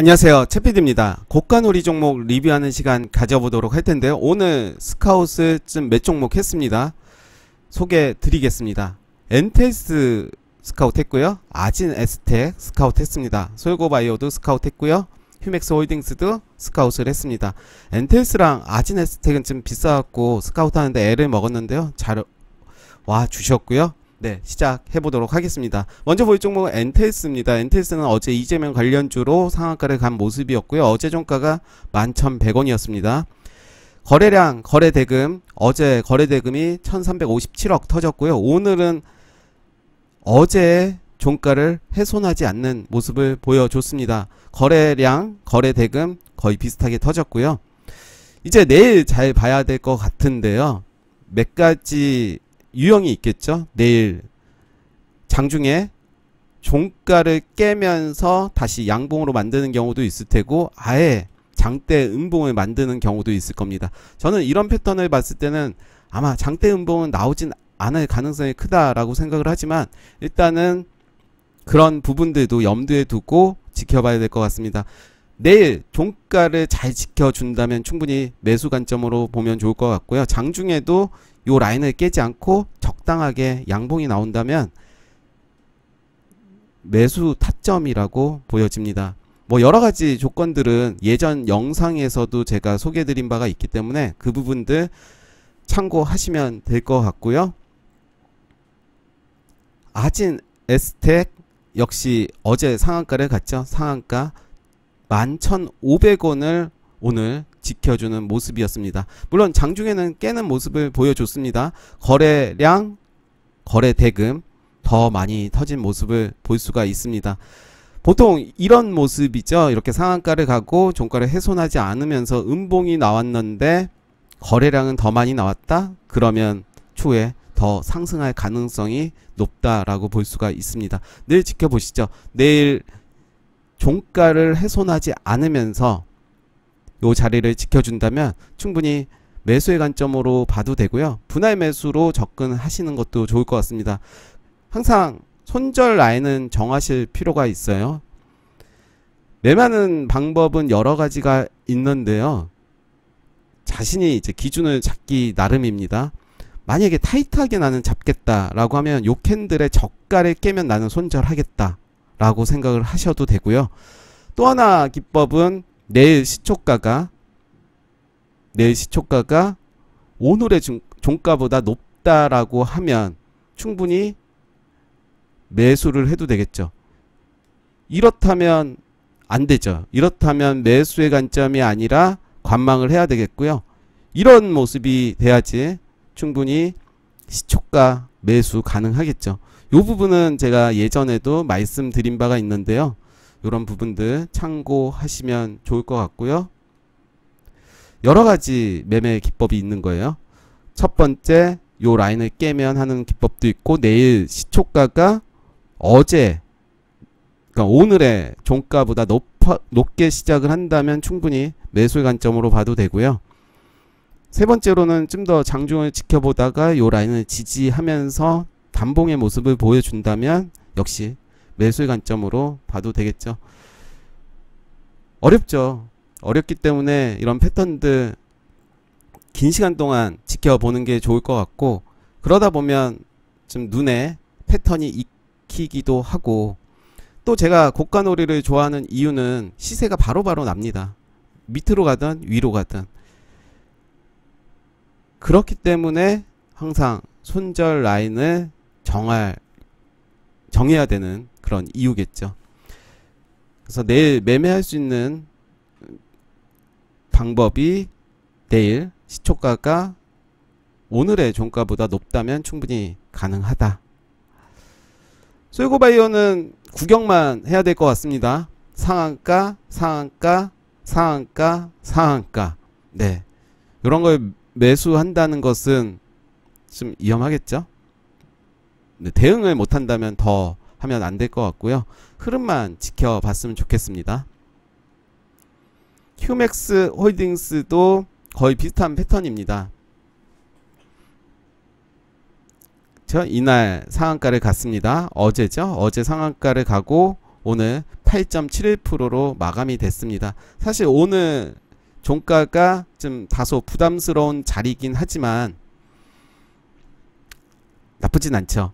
안녕하세요, 채피디입니다. 고가놀이 종목 리뷰하는 시간 가져보도록 할 텐데요. 오늘 스카웃을 좀 몇 종목 했습니다. 소개 드리겠습니다. 엔텔스 스카웃 했고요. 아진 에스텍 스카웃 했습니다. 솔고바이오도 스카웃 했고요. 휴맥스 홀딩스도 스카웃을 했습니다. 엔텔스랑 아진 에스텍은 좀 비싸갖고 스카웃 하는데 애를 먹었는데요. 잘 와 주셨고요. 네, 시작해보도록 하겠습니다. 먼저 볼 종목은 엔텔스입니다. 엔텔스는 어제 이재명 관련주로 상한가를 간 모습이었고요. 어제 종가가 11,100원이었습니다. 거래량, 거래대금, 어제 거래대금이 1357억 터졌고요. 오늘은 어제 종가를 훼손하지 않는 모습을 보여줬습니다. 거래량, 거래대금 거의 비슷하게 터졌고요. 이제 내일 잘 봐야 될 것 같은데요. 몇 가지 유형이 있겠죠. 내일 장중에 종가를 깨면서 다시 양봉으로 만드는 경우도 있을 테고, 아예 장대 음봉을 만드는 경우도 있을 겁니다. 저는 이런 패턴을 봤을 때는 아마 장대 음봉은 나오진 않을 가능성이 크다라고 생각을 하지만, 일단은 그런 부분들도 염두에 두고 지켜봐야 될 것 같습니다. 내일 종가를 잘 지켜준다면 충분히 매수 관점으로 보면 좋을 것 같고요. 장중에도 요 라인을 깨지 않고 적당하게 양봉이 나온다면 매수 타점이라고 보여집니다. 뭐 여러가지 조건들은 예전 영상에서도 제가 소개해드린 바가 있기 때문에 그 부분들 참고하시면 될 것 같고요. 아진 에스텍 역시 어제 상한가를 갔죠. 상한가 11,500원을 오늘 지켜주는 모습이었습니다. 물론 장중에는 깨는 모습을 보여줬습니다. 거래량, 거래대금 더 많이 터진 모습을 볼 수가 있습니다. 보통 이런 모습이죠. 이렇게 상한가를 가고 종가를 훼손하지 않으면서 음봉이 나왔는데 거래량은 더 많이 나왔다? 그러면 추후에 더 상승할 가능성이 높다라고 볼 수가 있습니다. 늘 지켜보시죠. 내일 종가를 훼손하지 않으면서 요 자리를 지켜준다면 충분히 매수의 관점으로 봐도 되고요. 분할 매수로 접근하시는 것도 좋을 것 같습니다. 항상 손절 라인은 정하실 필요가 있어요. 매매하는 방법은 여러 가지가 있는데요. 자신이 이제 기준을 잡기 나름입니다. 만약에 타이트하게 나는 잡겠다라고 하면 요 캔들의 저가를 깨면 나는 손절하겠다 라고 생각을 하셔도 되고요. 또 하나 기법은 내일 시초가가 오늘의 종가보다 높다라고 하면 충분히 매수를 해도 되겠죠. 이렇다면 안 되죠. 이렇다면 매수의 관점이 아니라 관망을 해야 되겠고요. 이런 모습이 돼야지 충분히 시초가 매수 가능하겠죠. 이 부분은 제가 예전에도 말씀드린 바가 있는데요. 이런 부분들 참고하시면 좋을 것 같고요. 여러가지 매매 기법이 있는 거예요. 첫 번째, 요 라인을 깨면 하는 기법도 있고, 내일 시초가가 어제, 그러니까 오늘의 종가보다 높게 시작을 한다면 충분히 매수의 관점으로 봐도 되고요. 세 번째로는 좀 더 장중을 지켜보다가 요 라인을 지지하면서 단봉의 모습을 보여준다면 역시 매수의 관점으로 봐도 되겠죠. 어렵죠. 어렵기 때문에 이런 패턴들 긴 시간 동안 지켜보는 게 좋을 것 같고, 그러다 보면 좀 눈에 패턴이 익히기도 하고, 또 제가 고가놀이를 좋아하는 이유는 시세가 바로바로 납니다. 밑으로 가든 위로 가든. 그렇기 때문에 항상 손절 라인을 정해야 되는 그런 이유겠죠. 그래서 내일 매매할 수 있는 방법이 내일 시초가가 오늘의 종가보다 높다면 충분히 가능하다. 솔고바이오는 구경만 해야 될 것 같습니다. 상한가, 상한가, 상한가, 상한가. 네, 이런 걸 매수한다는 것은 좀 위험하겠죠. 네, 대응을 못한다면 더 하면 안 될 것 같고요. 흐름만 지켜봤으면 좋겠습니다. 휴맥스 홀딩스도 거의 비슷한 패턴입니다. 이날 상한가를 갔습니다. 어제죠. 어제 상한가를 가고 오늘 8.71%로 마감이 됐습니다. 사실 오늘 종가가 좀 다소 부담스러운 자리이긴 하지만 나쁘진 않죠.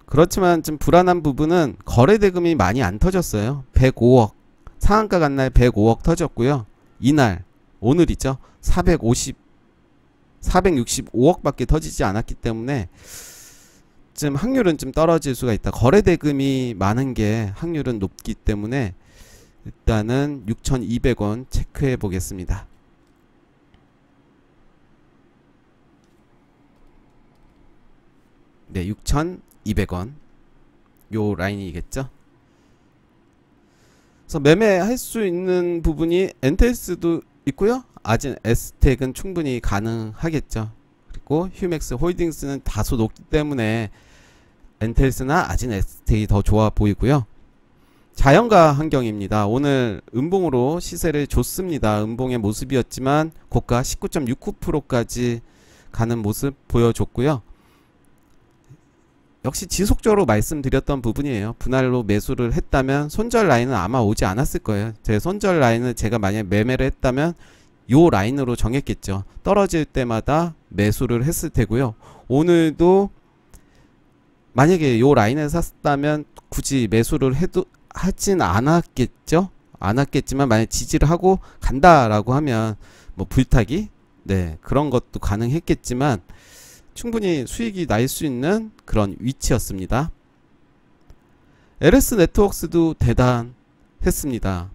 그렇지만 좀 불안한 부분은 거래대금이 많이 안 터졌어요. 105억, 상한가 간 날 105억 터졌고요. 이날 오늘이죠, 465억 밖에 터지지 않았기 때문에 좀 확률은 좀 떨어질 수가 있다. 거래대금이 많은 게 확률은 높기 때문에 일단은 6,200원 체크해 보겠습니다. 네, 6,200원 요 라인이겠죠. 그래서 매매할 수 있는 부분이 엔텔스도 있고요. 아진 에스텍은 충분히 가능하겠죠. 그리고 휴맥스 홀딩스는 다소 높기 때문에 엔텔스나 아진 에스텍이 더 좋아 보이고요. 자연가 환경입니다. 오늘 음봉으로 시세를 줬습니다. 음봉의 모습이었지만 고가 19.69%까지 가는 모습 보여줬고요. 역시 지속적으로 말씀드렸던 부분이에요. 분할로 매수를 했다면 손절 라인은 아마 오지 않았을 거예요. 제 손절 라인을 제가 만약에 매매를 했다면 요 라인으로 정했겠죠. 떨어질 때마다 매수를 했을 테고요. 오늘도 만약에 요 라인을 샀다면 굳이 매수를 해도 하진 않았겠죠. 않았겠지만 만약 지지를 하고 간다라고 하면 뭐 불타기, 네, 그런 것도 가능했겠지만 충분히 수익이 날 수 있는 그런 위치였습니다. LS 네트워크스도 대단했습니다.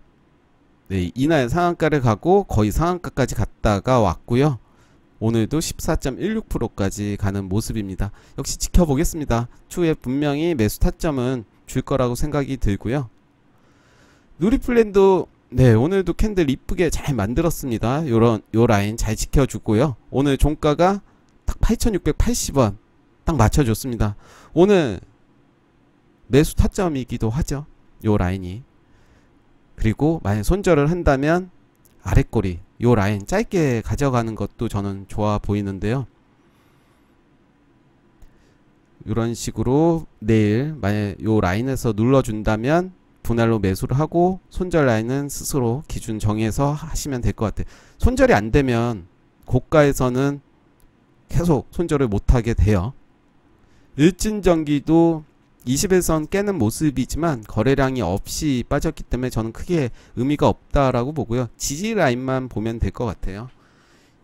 네, 이날 상한가를 가고 거의 상한가까지 갔다가 왔고요. 오늘도 14.16%까지 가는 모습입니다. 역시 지켜보겠습니다. 추후에 분명히 매수 타점은 줄 거라고 생각이 들고요. 누리플랜도 네, 오늘도 캔들 이쁘게 잘 만들었습니다. 요 라인 잘 지켜주고요. 오늘 종가가 딱 8,680원 딱 맞춰줬습니다. 오늘 매수 타점이기도 하죠, 요 라인이. 그리고 만약 손절을 한다면 아랫꼬리 요 라인 짧게 가져가는 것도 저는 좋아 보이는데요. 이런 식으로 내일 만약 요 라인에서 눌러준다면 분할로 매수를 하고 손절 라인은 스스로 기준 정해서 하시면 될 것 같아요. 손절이 안 되면 고가에서는 계속 손절을 못하게 돼요. 일진전기도 20일선 깨는 모습이지만 거래량이 없이 빠졌기 때문에 저는 크게 의미가 없다라고 보고요. 지지 라인만 보면 될 것 같아요.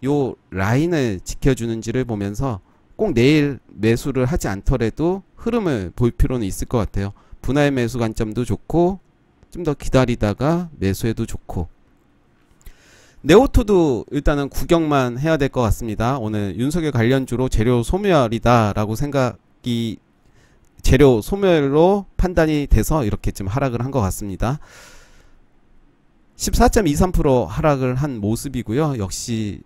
요 라인을 지켜주는지를 보면서 꼭 내일 매수를 하지 않더라도 흐름을 볼 필요는 있을 것 같아요. 분할 매수 관점도 좋고 좀 더 기다리다가 매수해도 좋고. 네오토도 일단은 구경만 해야 될 것 같습니다. 오늘 윤석열 관련주로 재료 소멸이다 라고 생각이, 재료 소멸로 판단이 돼서 이렇게 좀 하락을 한 것 같습니다. 14.23% 하락을 한 모습이고요. 역시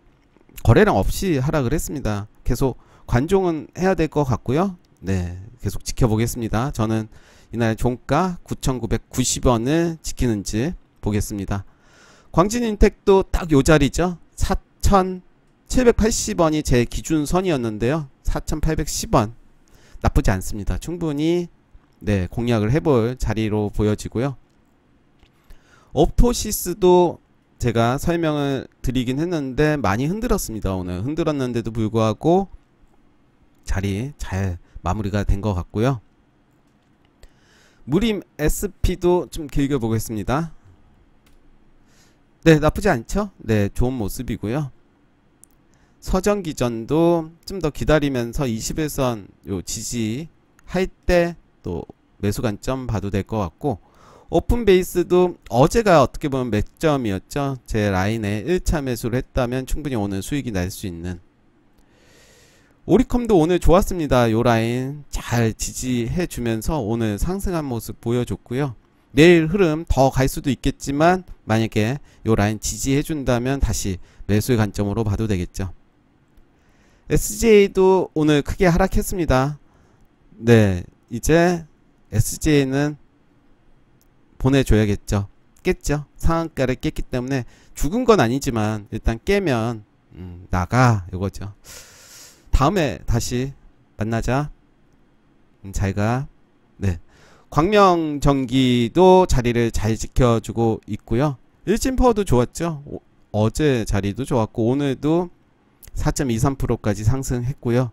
거래량 없이 하락을 했습니다. 계속 관종은 해야 될 것 같고요. 네, 계속 지켜보겠습니다. 저는 이날 종가 9,990원을 지키는지 보겠습니다. 광진인텍도 딱 요 자리죠. 4,780원이 제 기준선이었는데요. 4,810원 나쁘지 않습니다. 충분히 네, 공략을 해볼 자리로 보여지고요. 업토시스도 제가 설명을 드리긴 했는데 많이 흔들었습니다. 오늘 흔들었는데도 불구하고 자리 잘 마무리가 된 것 같고요. 무림 SP도 좀 길게 보겠습니다. 네, 나쁘지 않죠? 네, 좋은 모습이고요. 서정기전도 좀 더 기다리면서 21선 요 지지 할 때 또 매수 관점 봐도 될 것 같고, 오픈베이스도 어제가 어떻게 보면 맥점이었죠. 제 라인에 1차 매수를 했다면 충분히 오늘 수익이 날 수 있는. 오리컴도 오늘 좋았습니다. 요 라인 잘 지지해 주면서 오늘 상승한 모습 보여줬고요. 내일 흐름 더 갈 수도 있겠지만 만약에 요 라인 지지해 준다면 다시 매수의 관점으로 봐도 되겠죠. SJ도 오늘 크게 하락했습니다. 네, 이제 SJ는 보내줘야겠죠. 깼죠. 상한가를 깼기 때문에 죽은 건 아니지만 일단 깨면 나가 이거죠. 다음에 다시 만나자. 잘가. 네, 광명전기도 자리를 잘 지켜주고 있고요. 일진파워도 좋았죠. 어제 자리도 좋았고 오늘도 4.23%까지 상승했고요.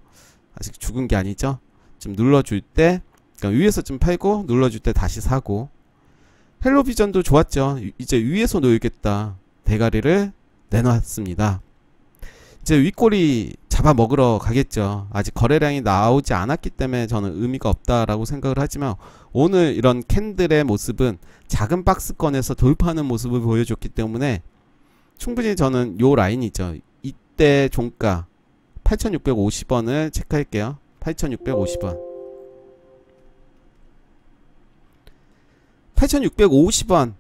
아직 죽은 게 아니죠. 좀 눌러줄 때, 그러니까 위에서 좀 팔고 눌러줄 때 다시 사고. 헬로비전도 좋았죠. 이제 위에서 놀겠다. 대가리를 내놨습니다. 이제 윗꼬리 잡아먹으러 가겠죠. 아직 거래량이 나오지 않았기 때문에 저는 의미가 없다라고 생각을 하지만 오늘 이런 캔들의 모습은 작은 박스권에서 돌파하는 모습을 보여줬기 때문에 충분히 저는 요 라인이죠. 이때 종가 8,650원을 체크할게요. 8,650원. 8,650원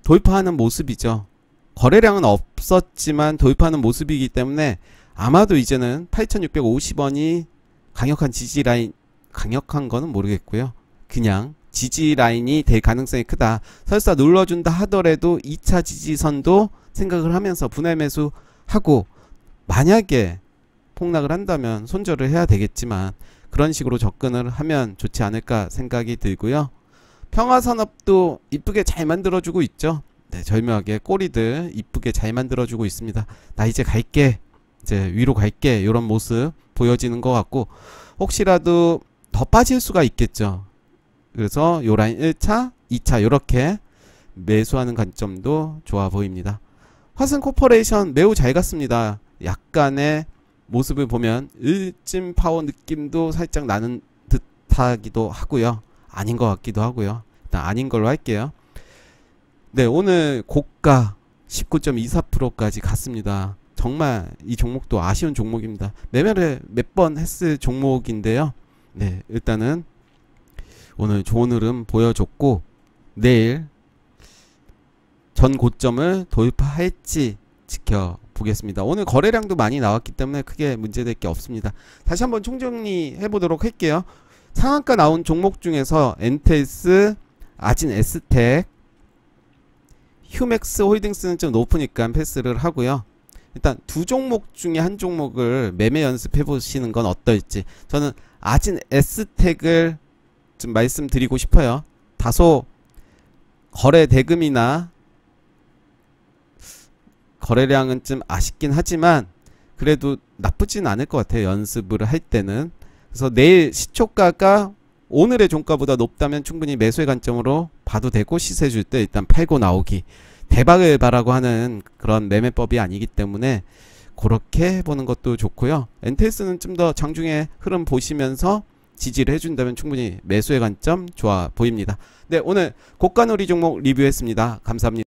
돌파하는 모습이죠. 거래량은 없었지만 돌파하는 모습이기 때문에 아마도 이제는 8,650원이 강력한 지지 라인, 강력한 거는 모르겠고요. 그냥 지지 라인이 될 가능성이 크다. 설사 눌러준다 하더라도 2차 지지선도 생각을 하면서 분할 매수하고, 만약에 폭락을 한다면 손절을 해야 되겠지만 그런 식으로 접근을 하면 좋지 않을까 생각이 들고요. 평화산업도 이쁘게 잘 만들어주고 있죠. 네, 절묘하게 꼬리들 이쁘게 잘 만들어주고 있습니다. 나 이제 갈게, 이제 위로 갈게, 이런 모습 보여지는 것 같고, 혹시라도 더 빠질 수가 있겠죠. 그래서 요 라인 1차, 2차 이렇게 매수하는 관점도 좋아 보입니다. 화승코퍼레이션 매우 잘 갔습니다. 약간의 모습을 보면 일진파워 느낌도 살짝 나는 듯하기도 하고요. 아닌 것 같기도 하고요. 일단 아닌 걸로 할게요. 네, 오늘 고가 19.24%까지 갔습니다. 정말 이 종목도 아쉬운 종목입니다. 매매를 몇 번 했을 종목인데요. 네, 일단은 오늘 좋은 흐름 보여줬고, 내일 전 고점을 돌파할지 지켜보겠습니다. 오늘 거래량도 많이 나왔기 때문에 크게 문제될 게 없습니다. 다시 한번 총정리 해보도록 할게요. 상한가 나온 종목 중에서 엔텔스, 아진 에스텍, 휴맥스 홀딩스는 좀 높으니까 패스를 하고요. 일단 두 종목 중에 한 종목을 매매 연습해 보시는 건 어떨지. 저는 아진 에스텍을 좀 말씀드리고 싶어요. 다소 거래 대금이나 거래량은 좀 아쉽긴 하지만 그래도 나쁘진 않을 것 같아요. 연습을 할 때는. 그래서 내일 시초가가 오늘의 종가보다 높다면 충분히 매수의 관점으로 봐도 되고, 시세 줄 때 일단 팔고 나오기. 대박을 바라고 하는 그런 매매법이 아니기 때문에 그렇게 해보는 것도 좋고요. 엔텔스는 좀 더 장중에 흐름 보시면서 지지를 해준다면 충분히 매수의 관점 좋아 보입니다. 네, 오늘 고가놀이 종목 리뷰했습니다. 감사합니다.